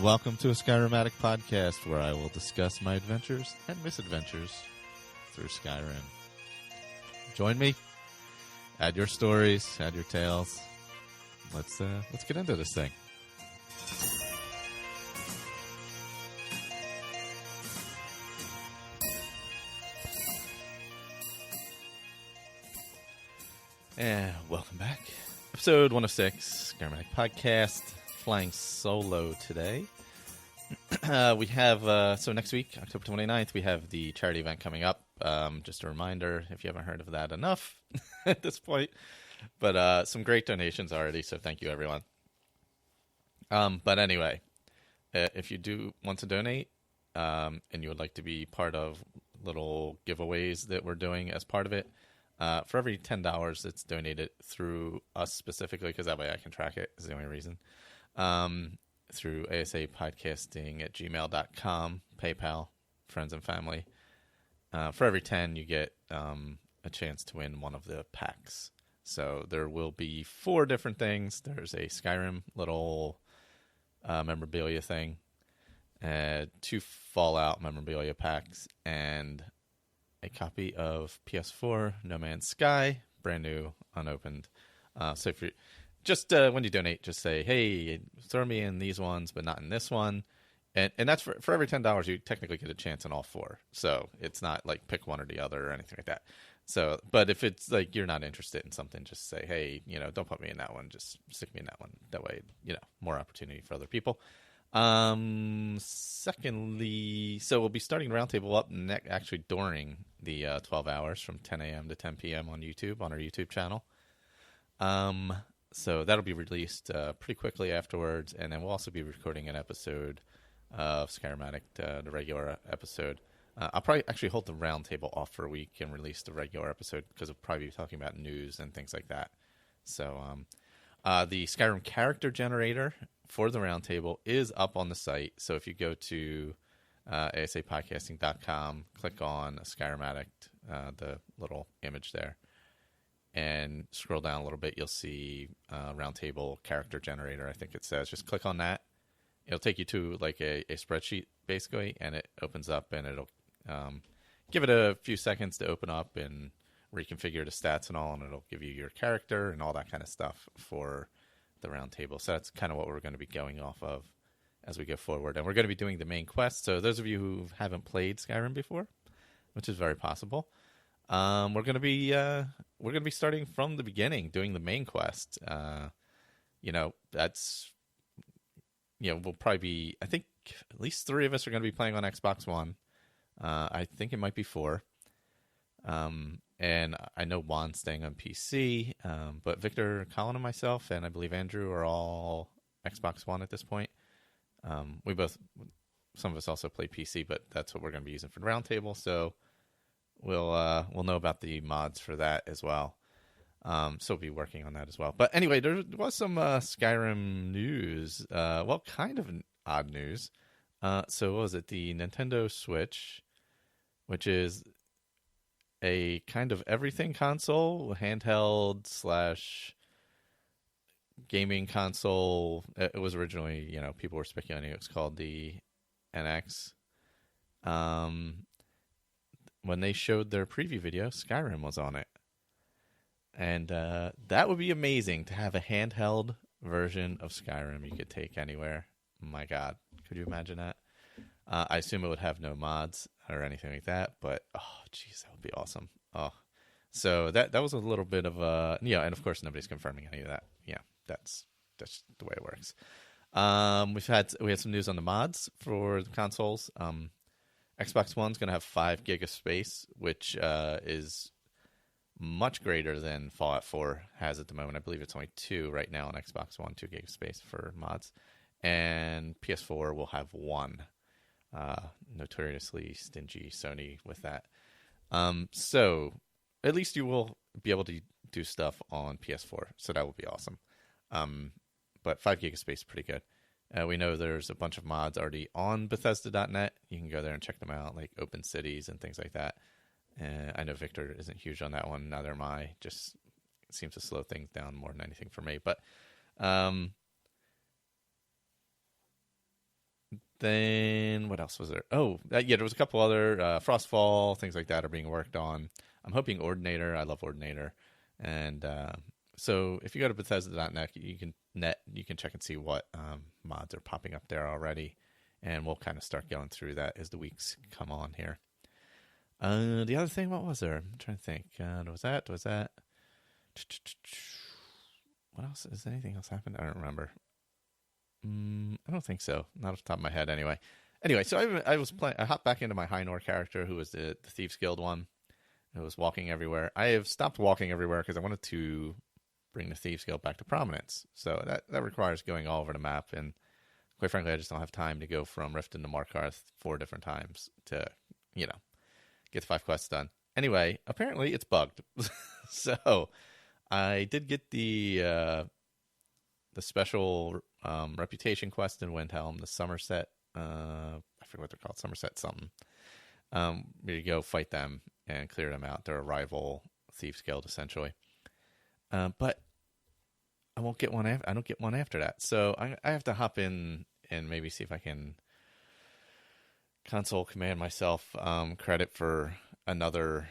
Welcome to a Skyrim Addict podcast where I will discuss my adventures and misadventures through Skyrim. Join me. Add your stories, add your tales. Let's get into this thing. And welcome back. Episode 106, Skyrim Addict podcast. Flying solo today. We have, so next week, October 29th, we have the charity event coming up. Just a reminder, if you haven't heard of that enough at this point. But some great donations already, so thank you, everyone. But anyway, if you do want to donate and you would like to be part of little giveaways that we're doing as part of it, for every $10 that's donated through us specifically, because that way I can track it, is the only reason. Through asapodcasting@gmail.com, PayPal, friends and family. For every 10, you get a chance to win one of the packs. So there will be 4 different things. There's a Skyrim little memorabilia thing, 2 Fallout memorabilia packs, and a copy of PS4 No Man's Sky, brand new, unopened. So if you're just when you donate, just say, hey, throw me in these ones, but not in this one. And that's for every $10, you technically get a chance in all 4. So it's not like pick one or the other or anything like that. So, but if it's like you're not interested in something, just say, hey, don't put me in that one. Just stick me in that one. That way, more opportunity for other people. Secondly, so we'll be starting Roundtable up actually during the 12 hours from 10 a.m. to 10 p.m. on YouTube, on our YouTube channel. So that'll be released pretty quickly afterwards, and then we'll also be recording an episode of Skyrim Addict, the regular episode. I'll probably actually hold the roundtable off for a week and release the regular episode because we'll probably be talking about news and things like that. So the Skyrim character generator for the roundtable is up on the site. So if you go to asapodcasting.com, click on Skyrim Addict, the little image there, and scroll down a little bit, you'll see Roundtable Character Generator, I think it says. Just click on that. It'll take you to like a spreadsheet, basically, and it opens up, and it'll give it a few seconds to open up and reconfigure the stats and all, and it'll give you your character and all that kind of stuff for the Roundtable. So that's kind of what we're going to be going off of as we go forward. And we're going to be doing the main quest. So those of you who haven't played Skyrim before, which is very possible, we're going to be starting from the beginning, doing the main quest. That's we'll probably be, I think at least 3 of us are going to be playing on Xbox One. I think it might be 4. And I know Juan's staying on PC, but Victor, Colin, and myself, and I believe Andrew are all Xbox One at this point. Some of us also play PC, but that's what we're going to be using for the roundtable. So we'll know about the mods for that as well. So we'll be working on that as well. But anyway, there was some Skyrim news. Kind of odd news. So what was it? The Nintendo Switch, which is a kind of everything console, handheld / gaming console. It was originally, people were speculating it was called the NX. When they showed their preview video, Skyrim was on it. And that would be amazing to have a handheld version of Skyrim you could take anywhere. My God, could you imagine that? I assume it would have no mods or anything like that, but oh, geez, that would be awesome. Oh, so that was a little bit of a and of course nobody's confirming any of that. Yeah, that's the way it works. We had some news on the mods for the consoles. Xbox One's going to have 5 gig of space, which is much greater than Fallout 4 has at the moment. I believe it's only 2 right now on Xbox One, 2 gig of space for mods. And PS4 will have 1. Notoriously stingy Sony with that. So at least you will be able to do stuff on PS4. So that will be awesome. But 5 gig of space is pretty good. We know there's a bunch of mods already on Bethesda.net. You can go there and check them out, like Open Cities and things like that. I know Victor isn't huge on that one. Neither am I. Just seems to slow things down more than anything for me. But then what else was there? Oh, yeah, there was a couple other Frostfall, things like that are being worked on. I'm hoping Ordinator. I love Ordinator. And so if you go to Bethesda.net, you can check and see what mods are popping up there already. And we'll kind of start going through that as the weeks come on here. The other thing, what was there? I'm trying to think. Was that? What else? Is anything else happened? I don't remember. I don't think so. Not off the top of my head, anyway. Anyway, so I was playing. I hopped back into my High North character, who was the Thieves Guild one. Who was walking everywhere. I have stopped walking everywhere because I wanted to bring the Thieves Guild back to prominence. So that requires going all over the map, and quite frankly, I just don't have time to go from Riften to Markarth 4 different times to, get the 5 quests done. Anyway, apparently it's bugged. So I did get the special reputation quest in Windhelm, the Somerset. I forget what they're called, Somerset something. You go fight them and clear them out. They're a rival Thieves Guild, essentially. But I won't get one. I don't get one after that. So I have to hop in and maybe see if I can console command myself credit for another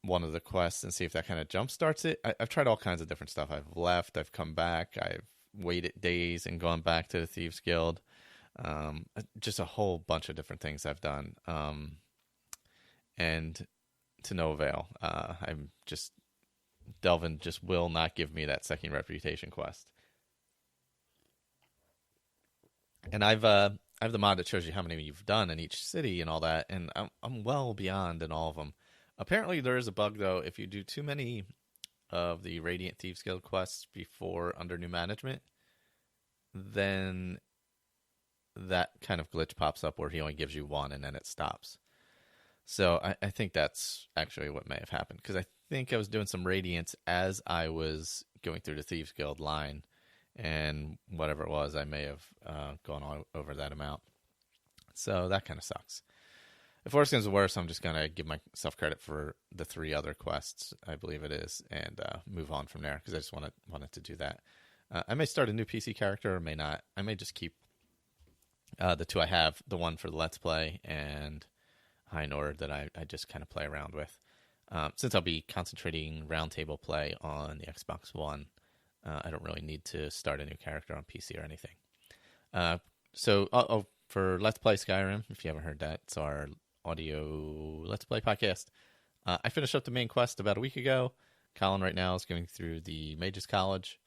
one of the quests and see if that kind of jump starts it. I've tried all kinds of different stuff. I've left. I've come back. I've waited days and gone back to the Thieves Guild. Just a whole bunch of different things I've done. And to no avail. I'm just Delvin just will not give me that second reputation quest. And I have the mod that shows you how many you've done in each city and all that, and I'm well beyond in all of them. Apparently there is a bug though. If you do too many of the Radiant Thieves Guild quests before under new management, then that kind of glitch pops up where he only gives you one and then it stops. So I think that's actually what may have happened, because I think I was doing some Radiance as I was going through the Thieves Guild line, and whatever it was, I may have gone all over that amount. So that kind of sucks. If worse comes to worse, I'm just going to give myself credit for the 3 other quests, I believe it is, and move on from there, because I just wanted to do that. I may start a new PC character, or may not. I may just keep the 2 I have, the one for the Let's Play, and High Nord that I just kind of play around with. Since I'll be concentrating roundtable play on the Xbox One, I don't really need to start a new character on PC or anything. So for Let's Play Skyrim, if you haven't heard that, it's our audio Let's Play podcast. I finished up the main quest about a week ago. Colin right now is going through the Mages College.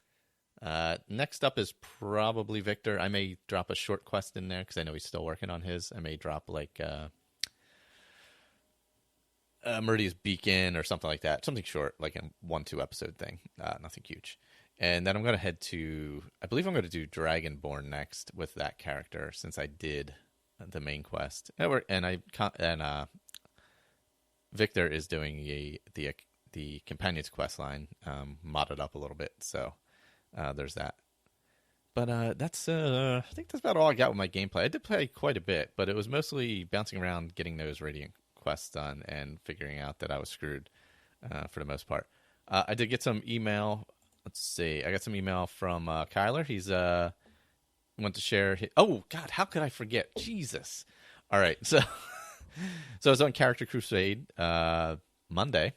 Next up is probably Victor. I may drop a short quest in there because I know he's still working on his. I may drop like Meridia's Beacon or something like that. Something short, like a 1-2 episode thing. Nothing huge. And then I'm going to head to, I believe I'm going to do Dragonborn next with that character, since I did the main quest. And Victor is doing the Companions quest line, modded up a little bit. So there's that. But that's I think that's about all I got with my gameplay. I did play quite a bit, but it was mostly bouncing around, getting those Radiant quests done, and figuring out that I was screwed for the most part. I did get some email. Let's see. I got some email from Kyler. He's went to share. Oh God, how could I forget? Jesus. All right, so I was on Character Crusade Monday,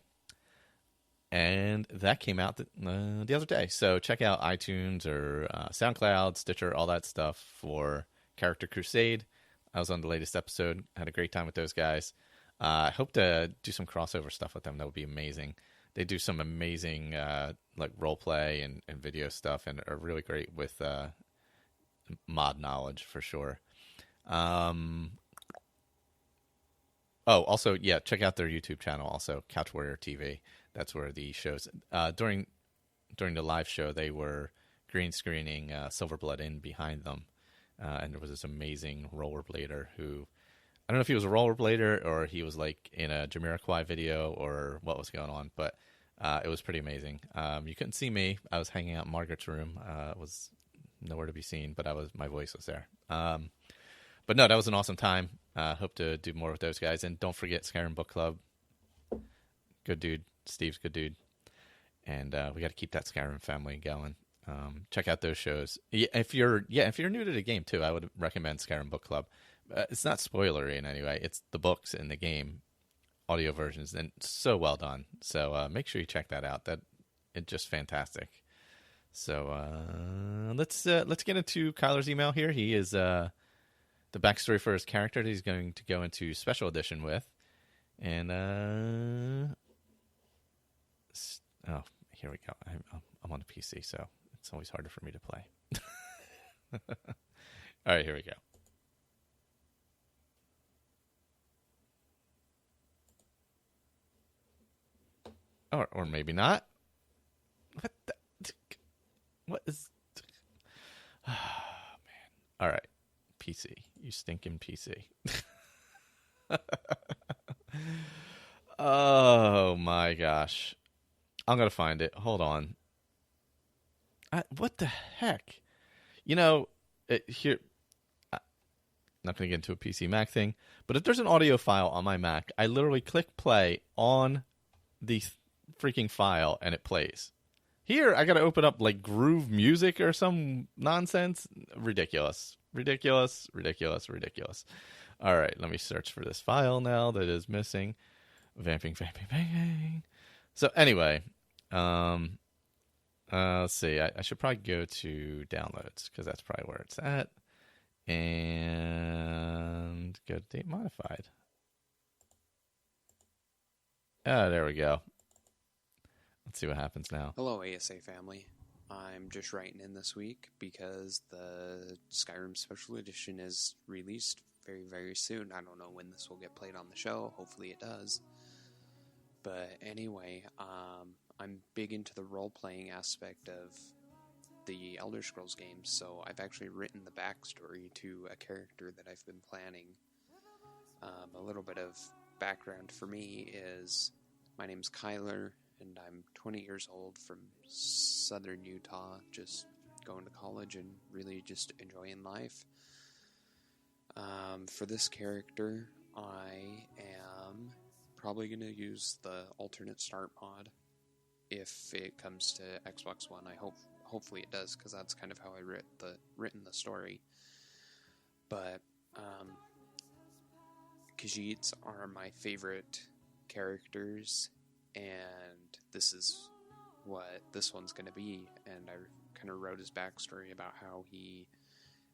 and that came out the other day. So check out iTunes or SoundCloud, Stitcher, all that stuff for Character Crusade. I was on the latest episode. Had a great time with those guys. I hope to do some crossover stuff with them. That would be amazing. They do some amazing like role play and video stuff, and are really great with mod knowledge for sure. Also, yeah, check out their YouTube channel. Also, Couch Warrior TV. That's where the shows during the live show they were green screening Silverblood in behind them, and there was this amazing rollerblader who. I don't know if he was a rollerblader or he was like in a Jamiroquai video or what was going on, but it was pretty amazing. You couldn't see me. I was hanging out in Margaret's room. Was nowhere to be seen, but my voice was there. But no, that was an awesome time. Hope to do more with those guys. And don't forget Skyrim Book Club. Good dude. Steve's good dude. And we got to keep that Skyrim family going. Check out those shows. If you're new to the game too, I would recommend Skyrim Book Club. it's not spoilery in any way. It's the books in the game audio versions, and so well done. So make sure you check that out. That it's just fantastic. So let's get into Kyler's email here. He is the backstory for his character that he's going to go into special edition with, and oh, here we go. I'm on a PC, so it's always harder for me to play. All right, here we go. Or maybe not. What is... Oh, man. All right. PC. You stinking PC. Oh, my gosh. I'm going to find it. Hold on. What the heck? You know, here... I'm not going to get into a PC Mac thing, but if there's an audio file on my Mac, I literally click play on the freaking file and it plays. Here, I got to open up like Groove Music or some nonsense. Ridiculous. All right, let me search for this file now that is missing. Vamping. So anyway, let's see. I should probably go to downloads because that's probably where it's at. And go to date modified. There we go. Let's see what happens now. Hello, ASA family. I'm just writing in this week because the Skyrim Special Edition is released very, very soon. I don't know when this will get played on the show. Hopefully it does. But anyway, I'm big into the role-playing aspect of the Elder Scrolls games, so I've actually written the backstory to a character that I've been planning. A little bit of background for me is my name's Kyler, and I'm 20 years old from southern Utah, just going to college and really just enjoying life. For this character, I am probably going to use the alternate start mod if it comes to Xbox One. Hopefully it does, because that's kind of how I written the story. But Khajiits are my favorite characters, and this is what this one's going to be. And I kind of wrote his backstory about how he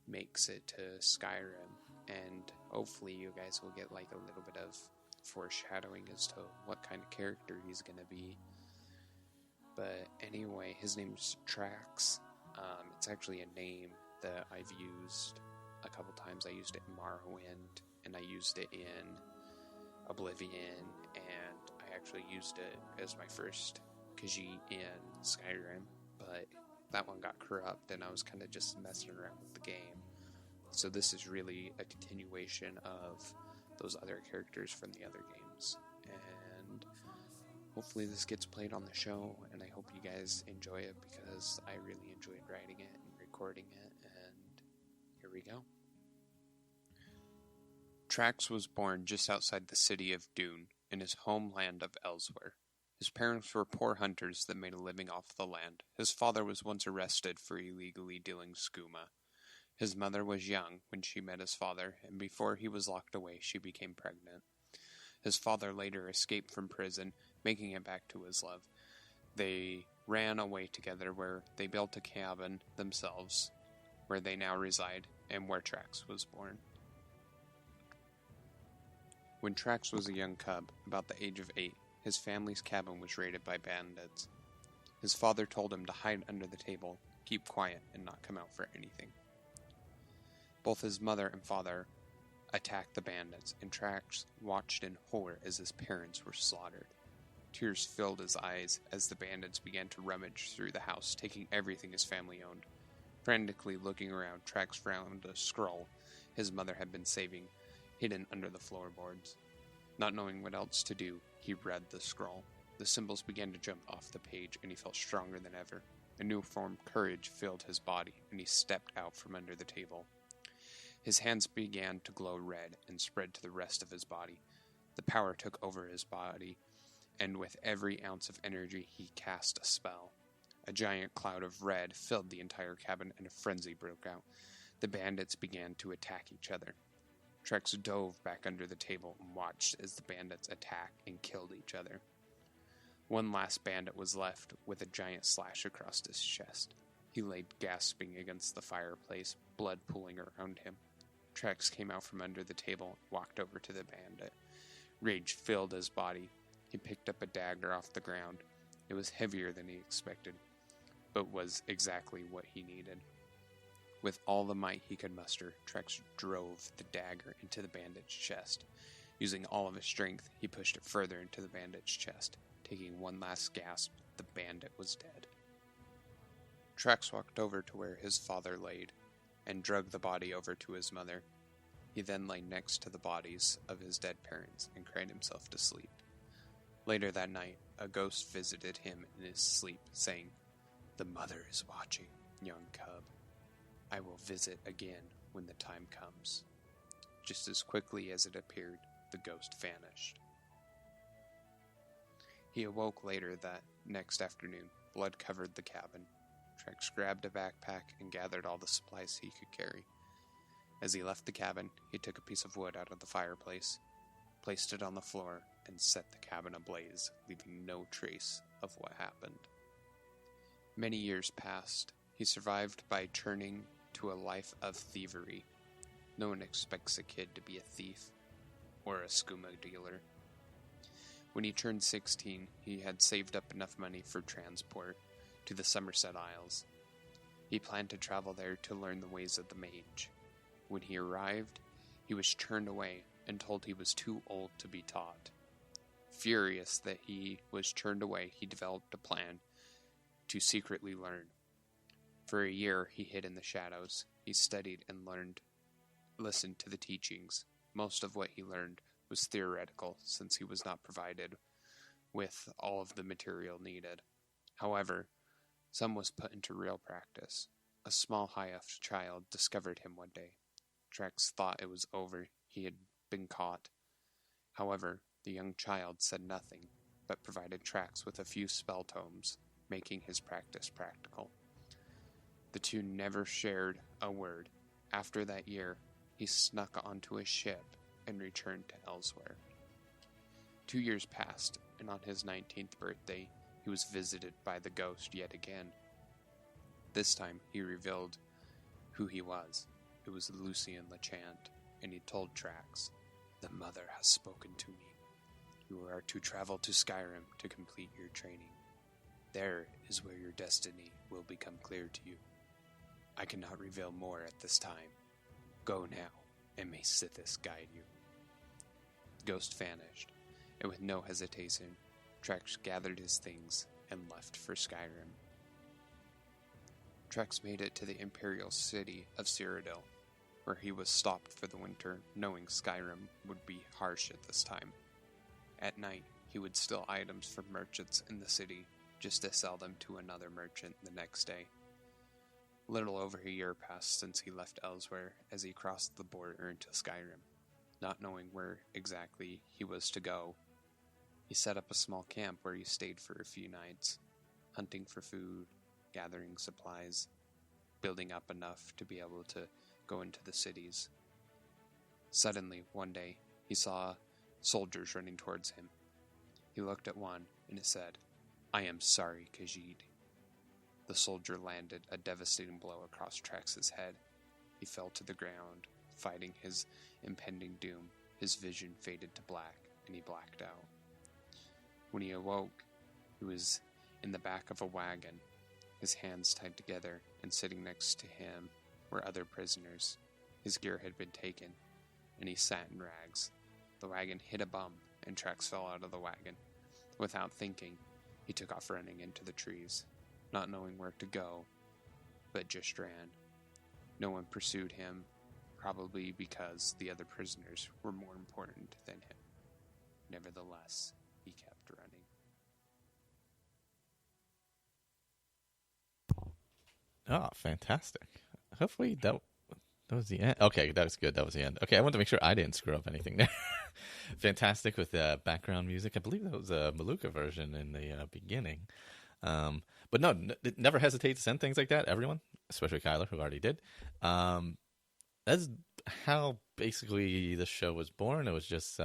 makes it to Skyrim, and hopefully you guys will get like a little bit of foreshadowing as to what kind of character he's going to be. But anyway, his name's Trax. It's actually a name that I've used a couple times. I used it in Morrowind, and I used it in Oblivion, and I actually used it as my first Khajiit in Skyrim, but that one got corrupt, and I was kind of just messing around with the game. So this is really a continuation of those other characters from the other games, and hopefully this gets played on the show, and I hope you guys enjoy it, because I really enjoyed writing it and recording it, and here we go. Trax was born just outside the city of Dune, in his homeland of Elsewhere. His parents were poor hunters that made a living off the land. His father was once arrested for illegally dealing skooma. His mother was young when she met his father, and before he was locked away, she became pregnant. His father later escaped from prison, making it back to his love. They ran away together, where they built a cabin themselves, where they now reside, and where Trax was born. When Trax was a young cub, about the age of 8, his family's cabin was raided by bandits. His father told him to hide under the table, keep quiet, and not come out for anything. Both his mother and father attacked the bandits, and Trax watched in horror as his parents were slaughtered. Tears filled his eyes as the bandits began to rummage through the house, taking everything his family owned. Frantically looking around, Trax found a scroll his mother had been saving, hidden under the floorboards. Not knowing what else to do, he read the scroll. The symbols began to jump off the page, and he felt stronger than ever. A newfound courage filled his body, and he stepped out from under the table. His hands began to glow red and spread to the rest of his body. The power took over his body, and with every ounce of energy, he cast a spell. A giant cloud of red filled the entire cabin, and a frenzy broke out. The bandits began to attack each other. Trex dove back under the table and watched as the bandits attacked and killed each other. One last bandit was left with a giant slash across his chest. He lay gasping against the fireplace, blood pooling around him. Trex came out from under the table and walked over to the bandit. Rage filled his body. He picked up a dagger off the ground. It was heavier than he expected, but was exactly what he needed. With all the might he could muster, Trex drove the dagger into the bandit's chest. Using all of his strength, he pushed it further into the bandit's chest. Taking one last gasp, the bandit was dead. Trex walked over to where his father laid, and dragged the body over to his mother. He then lay next to the bodies of his dead parents and cried himself to sleep. Later that night, a ghost visited him in his sleep, saying, "The mother is watching, young cub. I will visit again when the time comes." Just as quickly as it appeared, the ghost vanished. He awoke later that next afternoon. Blood covered the cabin. Trex grabbed a backpack and gathered all the supplies he could carry. As he left the cabin, he took a piece of wood out of the fireplace, placed it on the floor, and set the cabin ablaze, leaving no trace of what happened. Many years passed. He survived by turning to a life of thievery. No one expects a kid to be a thief or a skooma dealer. When he turned 16, he had saved up enough money for transport to the Somerset Isles. He planned to travel there to learn the ways of the mage. When he arrived, he was turned away and told he was too old to be taught. Furious that he was turned away, he developed a plan to secretly learn. For a year, he hid in the shadows. He studied and listened to the teachings. Most of what he learned was theoretical, since he was not provided with all of the material needed. However, some was put into real practice. A small high-elf child discovered him one day. Trex thought it was over. He had been caught. However, the young child said nothing, but provided Trex with a few spell tomes, making his practice practical. The two never shared a word. After that year, he snuck onto a ship and returned to Elsewhere. 2 years passed, and on his 19th birthday, he was visited by the ghost yet again. This time, he revealed who he was. It was Lucien Lechant, and he told Trax, "The mother has spoken to me. You are to travel to Skyrim to complete your training. There is where your destiny will become clear to you. I cannot reveal more at this time. Go now, and may Sithis guide you." Ghost vanished, and with no hesitation, Trex gathered his things and left for Skyrim. Trex made it to the imperial city of Cyrodiil, where he was stopped for the winter, knowing Skyrim would be harsh at this time. At night, he would steal items from merchants in the city, just to sell them to another merchant the next day. Little over a year passed since he left Elsewhere as he crossed the border into Skyrim. Not knowing where exactly he was to go, he set up a small camp where he stayed for a few nights, hunting for food, gathering supplies, building up enough to be able to go into the cities. Suddenly, one day, he saw soldiers running towards him. He looked at one, and it said, "I am sorry, Khajiit." The soldier landed a devastating blow across Trex's head. He fell to the ground, fighting his impending doom. His vision faded to black, and he blacked out. When he awoke, he was in the back of a wagon, his hands tied together, and sitting next to him were other prisoners. His gear had been taken, and he sat in rags. The wagon hit a bump, and Trex fell out of the wagon. Without thinking, he took off running into the trees, not knowing where to go, but just ran. No one pursued him, probably because the other prisoners were more important than him. Nevertheless, he kept running. Oh, fantastic. Hopefully that was the end. Okay, that was good. That was the end. Okay, I wanted to make sure I didn't screw up anything there. Fantastic with the background music. I believe that was a Maluka version in the beginning. But no, never hesitate to send things like that, everyone, especially Kyler, who already did. That's how basically the show was born. It was just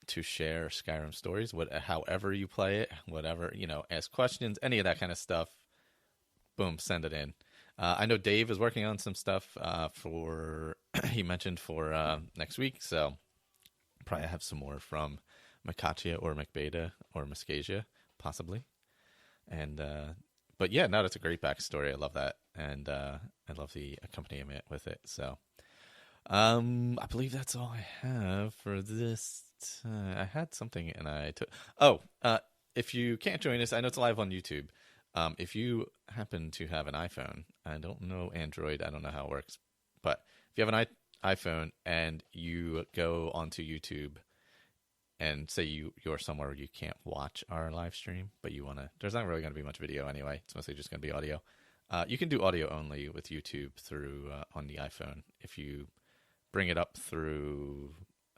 to share Skyrim stories, however you play it, whatever, ask questions, any of that kind of stuff. Boom, send it in. I know Dave is working on some stuff he mentioned for next week, so probably have some more from Makatia or McBeta or Muscasia, possibly. And but yeah, no, that's a great backstory. I love that, and I love the accompaniment with it. So I believe that's all I have for this. I had something and I took. If you can't join us, I know it's live on YouTube. If you happen to have an iPhone, I don't know Android, I don't know how it works, but if you have an iPhone and you go onto YouTube and say you're somewhere where you can't watch our live stream, but there's not really going to be much video anyway. It's mostly just going to be audio. You can do audio only with YouTube through on the iPhone. If you bring it up through,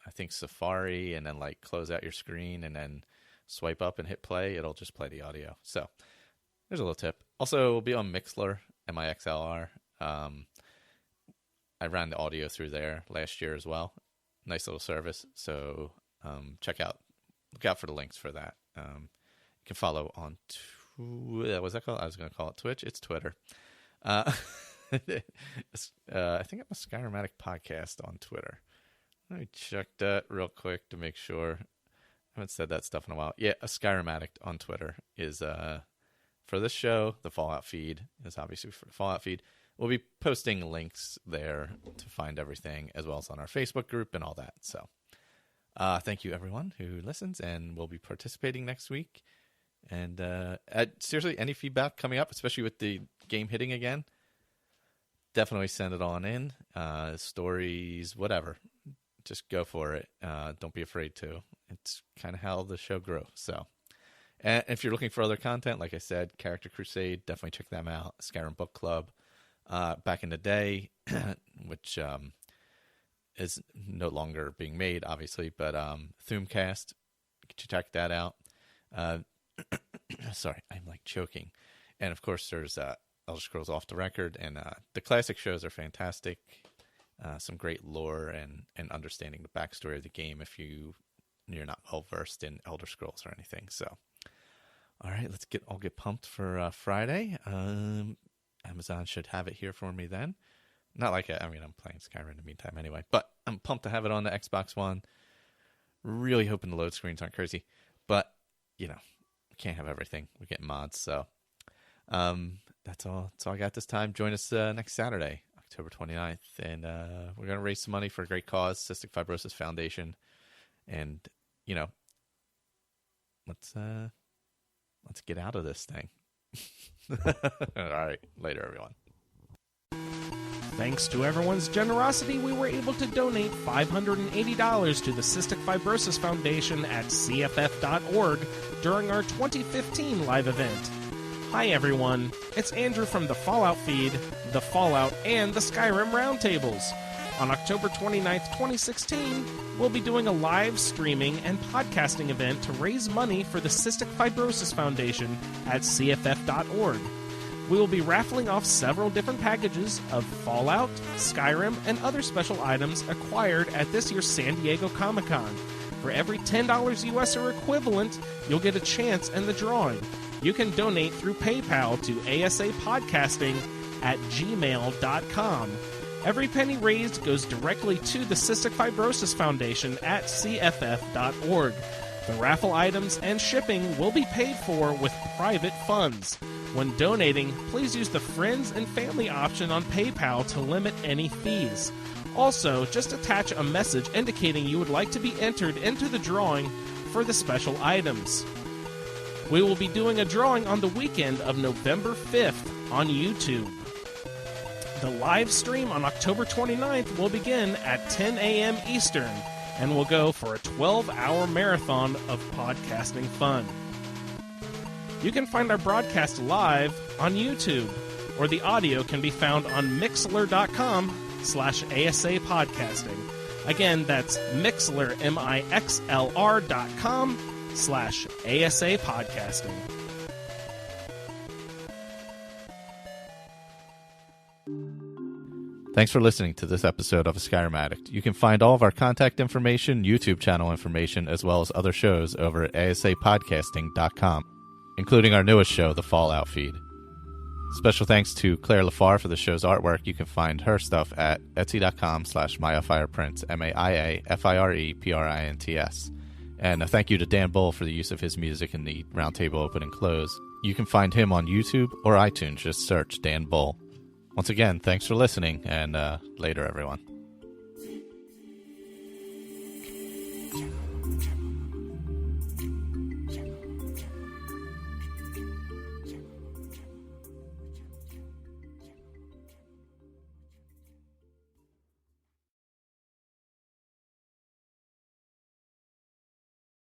I think, Safari, and then close out your screen and then swipe up and hit play, it'll just play the audio. So there's a little tip. Also, we'll be on Mixlr, Mixlr. I ran the audio through there last year as well. Nice little service. So look out for the links for that. You can follow on what's that called? I was going to call it Twitch. It's Twitter. I think I'm a Skyrim Addict podcast on Twitter. Let me check that real quick to make sure. I haven't said that stuff in a while. Yeah, a Skyrim Addict on Twitter is for this show. The Fallout feed is obviously for the Fallout feed. We'll be posting links there to find everything, as well as on our Facebook group and all that. So thank you, everyone who listens, and we'll be participating next week. And seriously, any feedback coming up, especially with the game hitting again, definitely send it on in. Stories, whatever. Just go for it. Don't be afraid to. It's kind of how the show grows. So, and if you're looking for other content, like I said, Character Crusade, definitely check them out. Skyrim Book Club, back in the day, which is no longer being made, obviously, but Thuumcast, check that out. Sorry, I'm choking. And of course, there's Elder Scrolls Off the Record, and the classic shows are fantastic. Some great lore and understanding the backstory of the game if you're not well versed in Elder Scrolls or anything. So, all right, let's get pumped for Friday. Amazon should have it here for me then. Not I'm playing Skyrim in the meantime anyway, but I'm pumped to have it on the Xbox One. Really hoping the load screens aren't crazy, but we can't have everything. We're getting mods, so that's all I got this time. Join us next Saturday, October 29th, and we're going to raise some money for a great cause, Cystic Fibrosis Foundation. And let's get out of this thing. All right, later, everyone. Thanks to everyone's generosity, we were able to donate $580 to the Cystic Fibrosis Foundation at cff.org during our 2015 live event. Hi everyone, it's Andrew from the Fallout feed, the Fallout, and the Skyrim Roundtables. On October 29th, 2016, we'll be doing a live streaming and podcasting event to raise money for the Cystic Fibrosis Foundation at cff.org. We will be raffling off several different packages of Fallout, Skyrim, and other special items acquired at this year's San Diego Comic-Con. For every $10 US or equivalent, you'll get a chance in the drawing. You can donate through PayPal to asapodcasting@gmail.com. Every penny raised goes directly to the Cystic Fibrosis Foundation at cff.org. The raffle items and shipping will be paid for with private funds. When donating, please use the friends and family option on PayPal to limit any fees. Also, just attach a message indicating you would like to be entered into the drawing for the special items. We will be doing a drawing on the weekend of November 5th on YouTube. The live stream on October 29th will begin at 10 a.m. Eastern and will go for a 12-hour marathon of podcasting fun. You can find our broadcast live on YouTube, or the audio can be found on Mixlr.com/ASA Podcasting. Again, that's Mixlr, Mixlr.com/ASA Podcasting. Thanks for listening to this episode of A Skyrim Addict. You can find all of our contact information, YouTube channel information, as well as other shows over at asapodcasting.com, including our newest show, The Fallout Feed. Special thanks to Claire Lafar for the show's artwork. You can find her stuff at etsy.com/MayaFirePrints, MayaFirePrints. And a thank you to Dan Bull for the use of his music in the Roundtable Open and Close. You can find him on YouTube or iTunes. Just search Dan Bull. Once again, thanks for listening, and later, everyone.